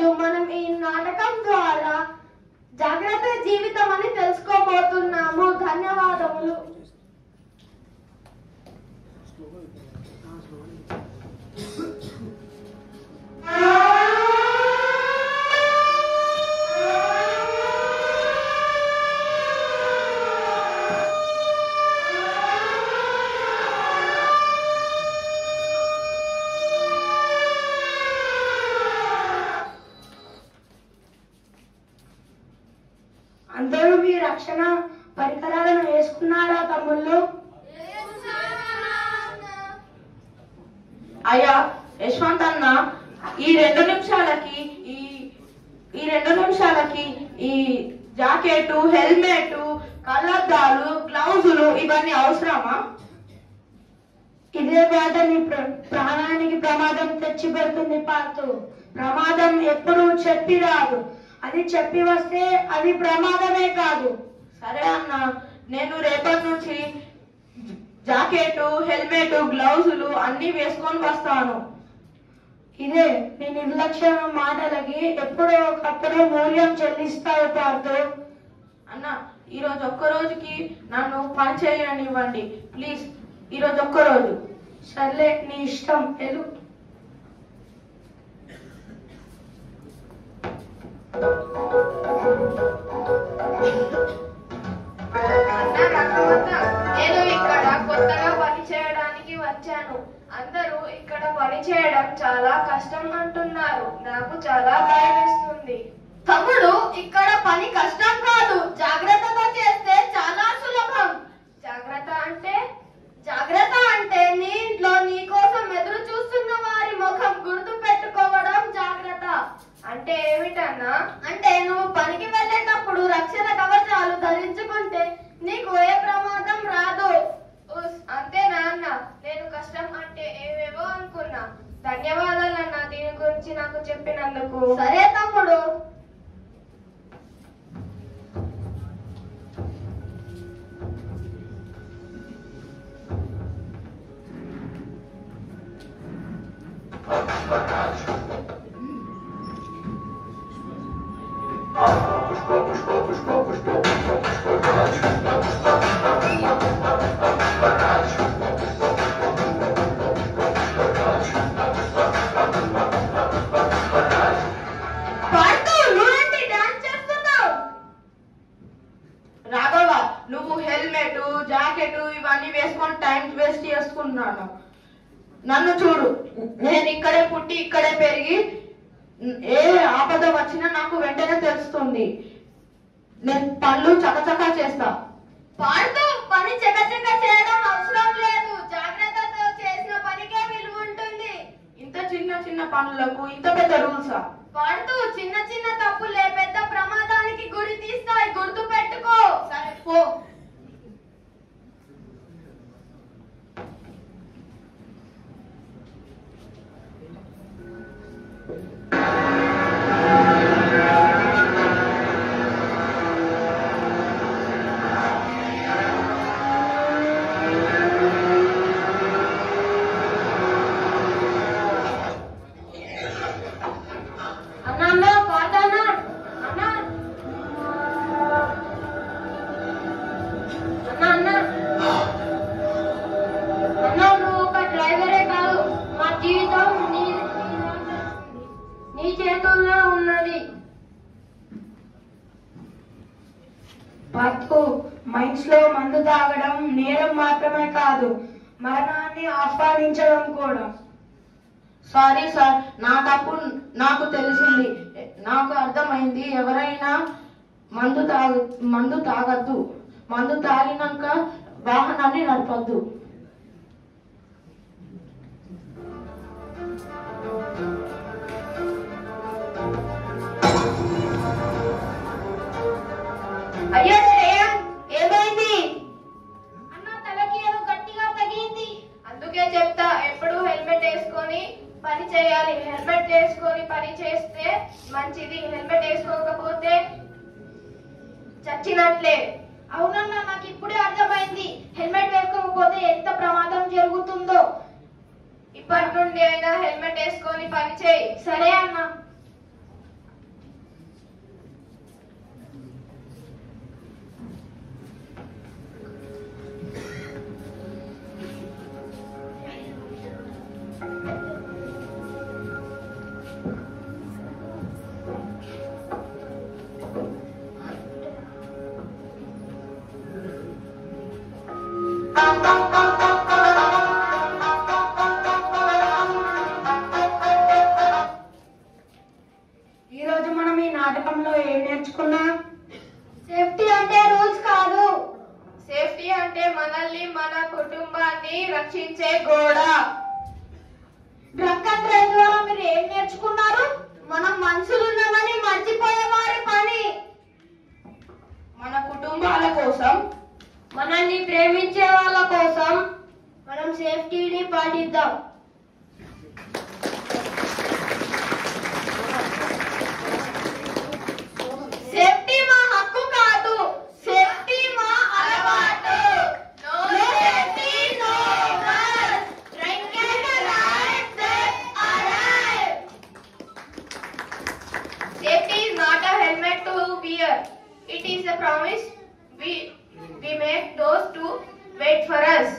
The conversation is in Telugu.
ఈరోజు మనం ఈ నాటకం ద్వారా జాగ్రత్త జీవితం అని తెలుసుకోబోతున్నాము. ధన్యవాదములు. అందరూ మీ రక్షణ పరికరాలను వేసుకున్నారా తమ్ముళ్ళు? అయ్యా యశ్వంత్ అన్న, ఈ రెండు నిమిషాలకి ఈ జాకెట్, హెల్మెట్, కళ్ళద్దాలు, గ్లౌజులు ఇవన్నీ అవసరమా? ఇదే బాధ నీ ప్రాణానికి ప్రమాదం తెచ్చి పెడుతుంది పార్తు. ప్రమాదం ఎప్పుడు చెప్పి రాదు, అది చెప్పి వస్తే అది ప్రమాదమే కాదు. సరే అన్న, నేను రేపటి నుంచి జాకెట్, హెల్మెట్, గ్లౌజులు అన్ని వేసుకొని వస్తాను. ఇదే నీ నిర్లక్ష్య మాటలకి ఎప్పుడో ఒకప్పుడు మూల్యం చెల్లిస్తావు పార్తు. అన్న, ఈరోజు ఒక్క రోజుకి నన్ను పని చేయనివ్వండి ప్లీజ్. ఈరోజు ఒక్క రోజు. సర్లే, నీ ఇష్టం. వెళ్ళు. నేను ఇక్కడ కొత్తగా పని చేయడానికి వచ్చాను. అందరూ ఇక్కడ పని చేయడం చాలా కష్టం అంటున్నారు. నాకు చాలా భయం వేస్తుంది. తమ్ముడు, ఇక్కడ పని కష్టం కాదు, జాగ్రత్తతో చేస్తే చాలా సులభం. జాగ్రత్త అంటే నీ ఇంట్లో నీ కోసం ఎదురు చూస్తున్న వారి ముఖం గుర్తు పెట్టుకోవడం జాగ్రత్త. అంటే ఏమిటన్నా? అంటే నువ్వు పనికి వెళ్ళేటప్పుడు రక్షణ కవచాలు ధరించుకుంటే నీకు ఏ ప్రమాదం రాదు. అంతేనా అన్న? నేను కష్టం అంటే ఏవేవో అనుకున్నా. ధన్యవాదాలన్నా దీని గురించి నాకు చెప్పినందుకు. సరే తమ్ముడు. రాఘవ, నువ్వు హెల్మెట్, జాకెట్ ఇవన్నీ వేసుకొని టైం వేస్ట్ చేసుకుంటున్నాను. నన్ను చూడు, నేను ఇక్కడే పుట్టి ఇక్కడే పెరిగి ఏ ఆపద వచ్చినా నాకు వెంటనే తెలుస్తుంది. నేను పనులు చకచకా చేస్తా. పాడుతూ పని చకచక చేయడం అవసరం లేదు. జాగ్రత్తతో చేసిన పనికే విలువ ఉంటుంది. ఇంత చిన్న చిన్న పనులకు ఇంత పెద్ద రూల్సా? పాడుతూ చిన్న చిన్న తప్పులే పెద్ద ప్రమాదానికి గురి తీస్తాయి, గుర్తు పెట్టుకో. సరే పో. మైండ్స్ లో మందు తాగడం నేరం మాత్రమే కాదు, మరణాన్ని ఆహ్వానించడం కూడా. సారీ సార్, నా తప్పు నాకు తెలిసింది, నాకు అర్థమైంది. ఎవరైనా మందు తాగద్దు, మందు తాగినాక వాహనాన్ని నడపద్దు. అయ్యో ఏమైంది? అన్న, తలకి ఏదో గట్టిగా తగిలింది. అందుకే చెప్తా, ఎప్పుడు హెల్మెట్ వేసుకొని పని చేయాలి. హెల్మెట్ వేసుకొని పని చేస్తే మంచిది. హెల్మెట్ వేసుకోకపోతే చచ్చినట్లే. అవునన్నా, నాకు ఇప్పుడే అర్థమైంది. హెల్మెట్ వేసుకోకపోతే ఎంత ప్రమాదం జరుగుతుందో. ఇప్పటి నుండి అయినా హెల్మెట్ వేసుకొని పని చేయి. సరే అన్న. ఈ రోజు మనం ఈ నాటకంలో ఏం నేర్చుకున్నాం? సేఫ్టీ అంటే రూల్స్ కాదు. సేఫ్టీ అంటే మనల్ని మన కుటుంబాన్ని రక్షించే గోడ. డ్రంక్ అండ్ డ్రైవ్ ద్వారా మీరు ఏం నేర్చుకున్నారు? మనం మనుషులున్నామని మర్చిపోయేవారి పని. మన కుటుంబాల కోసం, మనల్ని ప్రేమించే వాళ్ళ కోసం మనం సేఫ్టీని పాటిద్దాం. సేఫ్టీ మా హక్కు కాదు, సేఫ్టీ మా అలవాటు. No safety, no rest. Drink and drive, set alive. Safety is not a helmet to wear. It is a promise we make those who wait for us.